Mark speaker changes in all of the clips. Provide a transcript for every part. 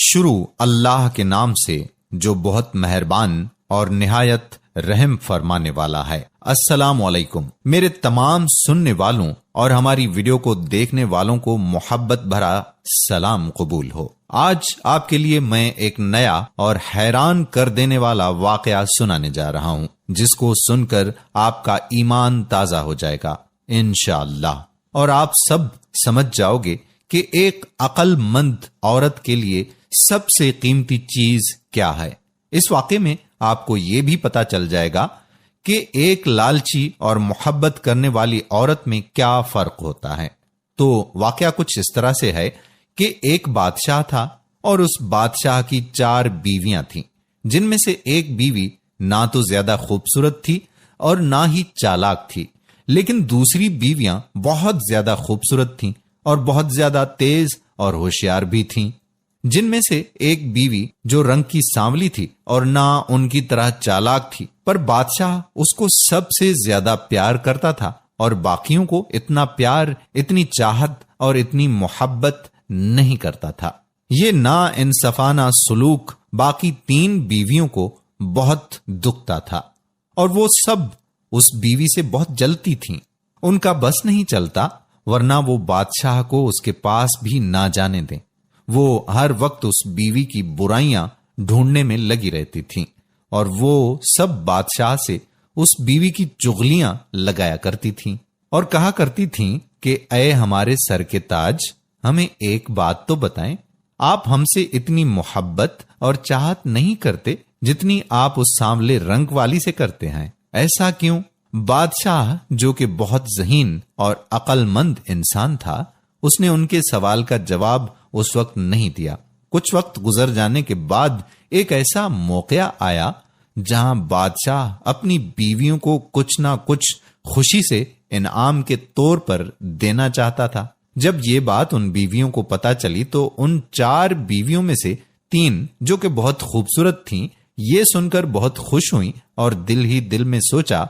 Speaker 1: شروع اللہ کے نام سے جو بہت مہربان اور نہایت رحم فرمانے والا ہے۔ السلام علیکم میرے تمام سننے والوں اور ہماری ویڈیو کو دیکھنے والوں کو محبت بھرا سلام قبول ہو۔ آج آپ کے لیے میں ایک نیا اور حیران کر دینے والا واقعہ سنانے جا رہا ہوں، جس کو سن کر آپ کا ایمان تازہ ہو جائے گا انشاءاللہ، اور آپ سب سمجھ جاؤ گے کہ ایک عقل مند عورت کے لیے سب سے قیمتی چیز کیا ہے۔ اس واقعے میں آپ کو یہ بھی پتا چل جائے گا کہ ایک لالچی اور محبت کرنے والی عورت میں کیا فرق ہوتا ہے۔ تو واقعہ کچھ اس طرح سے ہے کہ ایک بادشاہ تھا اور اس بادشاہ کی 4 بیویاں تھیں، جن میں سے ایک بیوی نہ تو زیادہ خوبصورت تھی اور نہ ہی چالاک تھی، لیکن دوسری بیویاں بہت زیادہ خوبصورت تھیں اور بہت زیادہ تیز اور ہوشیار بھی تھیں۔ جن میں سے ایک بیوی جو رنگ کی سانولی تھی اور نہ ان کی طرح چالاک تھی، پر بادشاہ اس کو سب سے زیادہ پیار کرتا تھا اور باقیوں کو اتنا پیار، اتنی چاہت اور اتنی محبت نہیں کرتا تھا۔ یہ نا انصفانہ سلوک باقی 3 بیویوں کو بہت دکھتا تھا اور وہ سب اس بیوی سے بہت جلتی تھیں۔ ان کا بس نہیں چلتا، ورنہ وہ بادشاہ کو اس کے پاس بھی نہ جانے دیں۔ وہ ہر وقت اس بیوی کی برائیاں ڈھونڈنے میں لگی رہتی تھیں اور وہ سب بادشاہ سے اس بیوی کی چغلیاں لگایا کرتی تھیں اور کہا کرتی تھیں کہ اے ہمارے سر کے تاج، ہمیں ایک بات تو بتائیں، آپ ہم سے اتنی محبت اور چاہت نہیں کرتے جتنی آپ اس سانولے رنگ والی سے کرتے ہیں، ایسا کیوں؟ بادشاہ جو کہ بہت ذہین اور عقل مند انسان تھا، اس نے ان کے سوال کا جواب اس وقت نہیں دیا۔ کچھ وقت گزر جانے کے بعد ایک ایسا موقع آیا جہاں بادشاہ اپنی بیویوں کو کچھ نہ کچھ خوشی سے انعام کے طور پر دینا چاہتا تھا۔ جب یہ بات ان بیویوں کو پتا چلی تو ان 4 بیویوں میں سے 3 جو کہ بہت خوبصورت تھیں، یہ سن کر بہت خوش ہوئیں اور دل ہی دل میں سوچا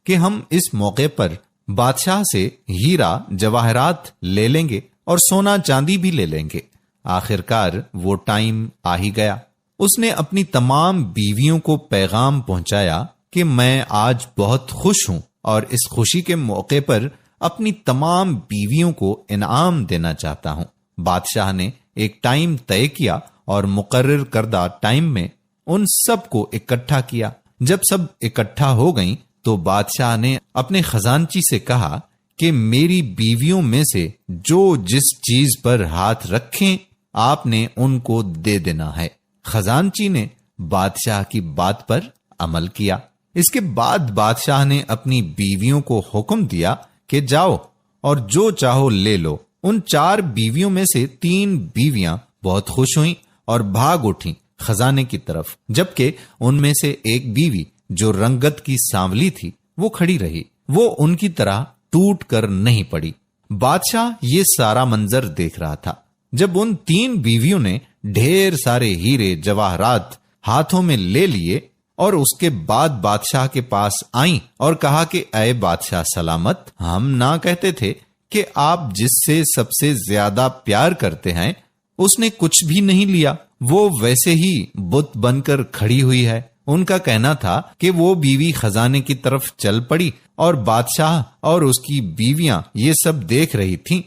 Speaker 1: کہ ہم اس موقع پر بادشاہ سے ہیرا جواہرات لے لیں گے اور سونا چاندی بھی لے لیں گے۔ آخرکار وہ ٹائم آ ہی گیا۔ اس نے اپنی تمام بیویوں کو پیغام پہنچایا کہ میں آج بہت خوش ہوں اور اس خوشی کے موقع پر اپنی تمام بیویوں کو انعام دینا چاہتا ہوں۔ بادشاہ نے ایک ٹائم طے کیا اور مقرر کردہ ٹائم میں ان سب کو اکٹھا کیا۔ جب سب اکٹھا ہو گئیں تو بادشاہ نے اپنے خزانچی سے کہا کہ میری بیویوں میں سے جو جس چیز پر ہاتھ رکھیں آپ نے ان کو دے دینا ہے۔ خزانچی نے بادشاہ کی بات پر عمل کیا۔ اس کے بعد بادشاہ نے اپنی بیویوں کو حکم دیا کہ جاؤ اور جو چاہو لے لو۔ ان 4 بیویوں میں سے 3 بیویاں بہت خوش ہوئیں اور بھاگ اٹھیں خزانے کی طرف، جبکہ ان میں سے ایک بیوی جو رنگت کی سانولی تھی وہ کھڑی رہی، وہ ان کی طرح ٹوٹ کر نہیں پڑی۔ بادشاہ یہ سارا منظر دیکھ رہا تھا۔ جب ان 3 بیویوں نے ڈھیر سارے ہیرے جواہرات ہاتھوں میں لے لیے اور اس کے بعد بادشاہ کے پاس آئیں اور کہا کہ اے بادشاہ سلامت، ہم نہ کہتے تھے کہ آپ جس سے سب سے زیادہ پیار کرتے ہیں اس نے کچھ بھی نہیں لیا، وہ ویسے ہی بت بن کر کھڑی ہوئی ہے۔ ان کا کہنا تھا کہ وہ بیوی خزانے کی طرف چل پڑی اور بادشاہ اور اس کی بیویاں یہ سب دیکھ رہی تھیں،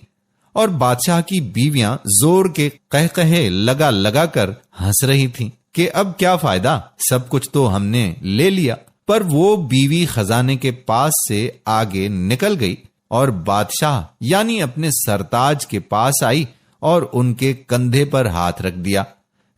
Speaker 1: اور بادشاہ کی بیویاں زور کے قہقہے لگا لگا کر ہنس رہی تھیں کہ اب کیا فائدہ، سب کچھ تو ہم نے لے لیا۔ پر وہ بیوی خزانے کے پاس سے آگے نکل گئی اور بادشاہ یعنی اپنے سرتاج کے پاس آئی اور ان کے کندھے پر ہاتھ رکھ دیا،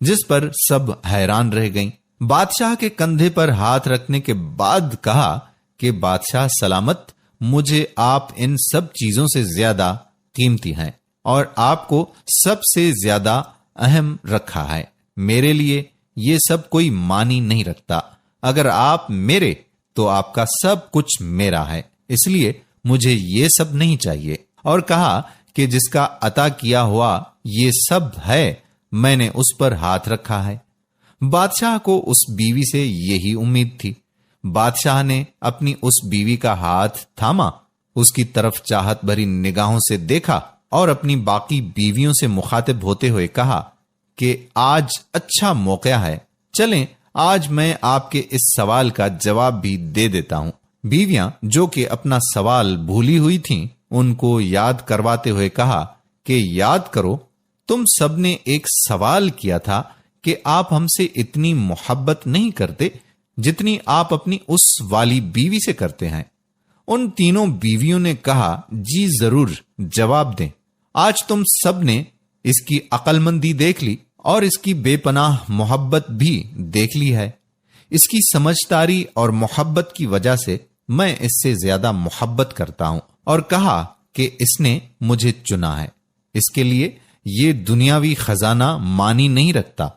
Speaker 1: جس پر سب حیران رہ گئیں۔ بادشاہ کے کندھے پر ہاتھ رکھنے کے بعد کہا کہ بادشاہ سلامت، مجھے آپ ان سب چیزوں سے زیادہ قیمتی ہیں اور آپ کو سب سے زیادہ اہم رکھا ہے۔ میرے لیے یہ سب کوئی معنی نہیں رکھتا۔ اگر آپ میرے تو آپ کا سب کچھ میرا ہے، اس لیے مجھے یہ سب نہیں چاہیے۔ اور کہا کہ جس کا عطا کیا ہوا یہ سب ہے، میں نے اس پر ہاتھ رکھا ہے۔ بادشاہ کو اس بیوی سے یہی امید تھی۔ بادشاہ نے اپنی اس بیوی کا ہاتھ تھاما، اس کی طرف چاہت بھری نگاہوں سے دیکھا اور اپنی باقی بیویوں سے مخاطب ہوتے ہوئے کہا کہ آج اچھا موقع ہے، چلیں آج میں آپ کے اس سوال کا جواب بھی دے دیتا ہوں۔ بیویاں جو کہ اپنا سوال بھولی ہوئی تھیں ان کو یاد کرواتے ہوئے کہا کہ یاد کرو، تم سب نے ایک سوال کیا تھا کہ آپ ہم سے اتنی محبت نہیں کرتے جتنی آپ اپنی اس والی بیوی سے کرتے ہیں۔ ان تینوں بیویوں نے کہا جی ضرور، جواب دیں۔ آج تم سب نے اس کی عقل مندی دیکھ لی اور اس کی بے پناہ محبت بھی دیکھ لی ہے۔ اس کی سمجھداری اور محبت کی وجہ سے میں اس سے زیادہ محبت کرتا ہوں، اور کہا کہ اس نے مجھے چنا ہے، اس کے لیے یہ دنیاوی خزانہ معنی نہیں رکھتا،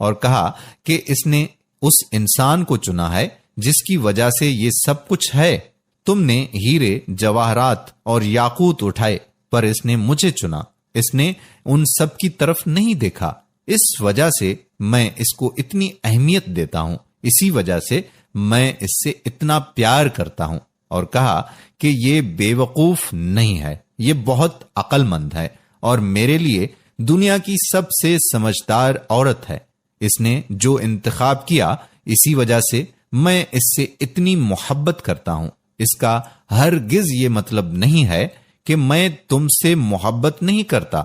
Speaker 1: اور کہا کہ اس نے اس انسان کو چنا ہے جس کی وجہ سے یہ سب کچھ ہے۔ تم نے ہیرے، جواہرات اور یاقوت اٹھائے، پر اس نے مجھے چنا، اس نے ان سب کی طرف نہیں دیکھا۔ اس وجہ سے میں اس کو اتنی اہمیت دیتا ہوں، اسی وجہ سے میں اس سے اتنا پیار کرتا ہوں۔ اور کہا کہ یہ بے وقوف نہیں ہے، یہ بہت عقل مند ہے اور میرے لیے دنیا کی سب سے سمجھدار عورت ہے۔ اس نے جو انتخاب کیا، اسی وجہ سے میں اس سے اتنی محبت کرتا ہوں۔ اس کا ہرگز یہ مطلب نہیں ہے کہ میں تم سے محبت نہیں کرتا،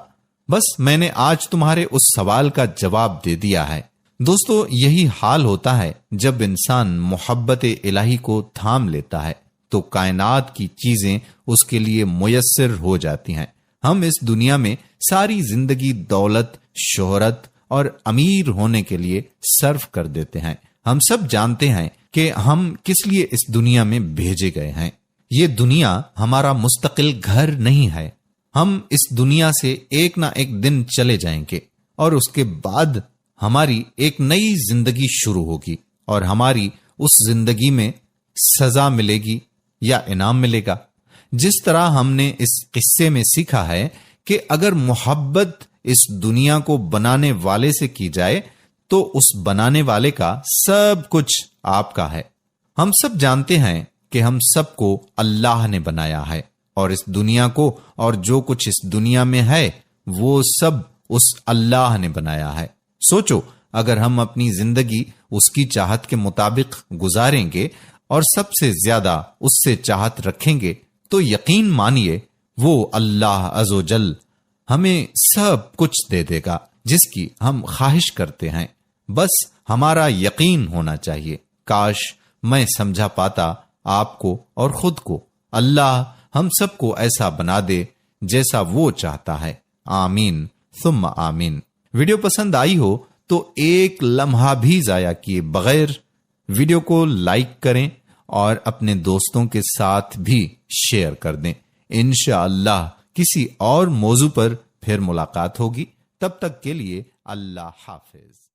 Speaker 1: بس میں نے آج تمہارے اس سوال کا جواب دے دیا ہے۔ دوستو، یہی حال ہوتا ہے جب انسان محبت الہی کو تھام لیتا ہے تو کائنات کی چیزیں اس کے لیے میسر ہو جاتی ہیں۔ ہم اس دنیا میں ساری زندگی دولت، شہرت اور امیر ہونے کے لیے صرف کر دیتے ہیں۔ ہم سب جانتے ہیں کہ ہم کس لیے اس دنیا میں بھیجے گئے ہیں۔ یہ دنیا ہمارا مستقل گھر نہیں ہے۔ ہم اس دنیا سے ایک نہ ایک دن چلے جائیں گے اور اس کے بعد ہماری ایک نئی زندگی شروع ہوگی، اور ہماری اس زندگی میں سزا ملے گی یا انعام ملے گا۔ جس طرح ہم نے اس قصے میں سیکھا ہے کہ اگر محبت اس دنیا کو بنانے والے سے کی جائے تو اس بنانے والے کا سب کچھ آپ کا ہے۔ ہم سب جانتے ہیں کہ ہم سب کو اللہ نے بنایا ہے، اور اس دنیا کو اور جو کچھ اس دنیا میں ہے وہ سب اس اللہ نے بنایا ہے۔ سوچو، اگر ہم اپنی زندگی اس کی چاہت کے مطابق گزاریں گے اور سب سے زیادہ اس سے چاہت رکھیں گے تو یقین مانیے وہ اللہ عز و جل ہمیں سب کچھ دے دے گا جس کی ہم خواہش کرتے ہیں۔ بس ہمارا یقین ہونا چاہیے۔ کاش میں سمجھا پاتا آپ کو اور خود کو۔ اللہ ہم سب کو ایسا بنا دے جیسا وہ چاہتا ہے۔ آمین ثم آمین۔ ویڈیو پسند آئی ہو تو ایک لمحہ بھی ضائع کیے بغیر ویڈیو کو لائک کریں اور اپنے دوستوں کے ساتھ بھی شیئر کر دیں۔ انشاءاللہ کسی اور موضوع پر پھر ملاقات ہوگی، تب تک کے لیے اللہ حافظ۔